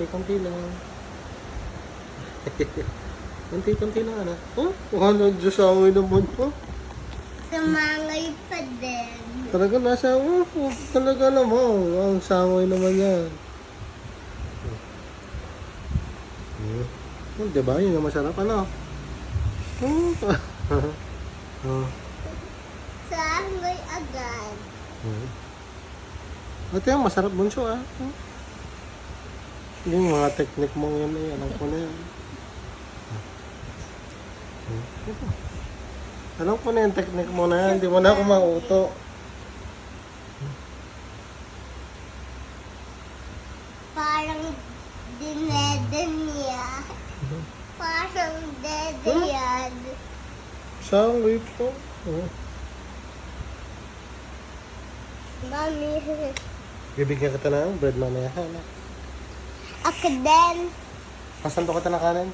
Konti-konti lang. Konti-konti lang, anak. Oh, Diyos away naman po. Sumangay pa din. Talaga nasa, talaga naman. Ang sangay naman yan. Diba? Yun ang masarap, ano? Sangay agad. Ito yung masarap bunso, ah. Yung mga technique mo yan, eh. Alam ko na yan. Alam ko na yung technique mo na yan. Hindi mo na ako mauto. Parang dineden niya. Parang dede yan. Sangay po. Mami. Bibigyan kita ng bread mamaya, ha? Ako din. Pasanto kita ng kanin.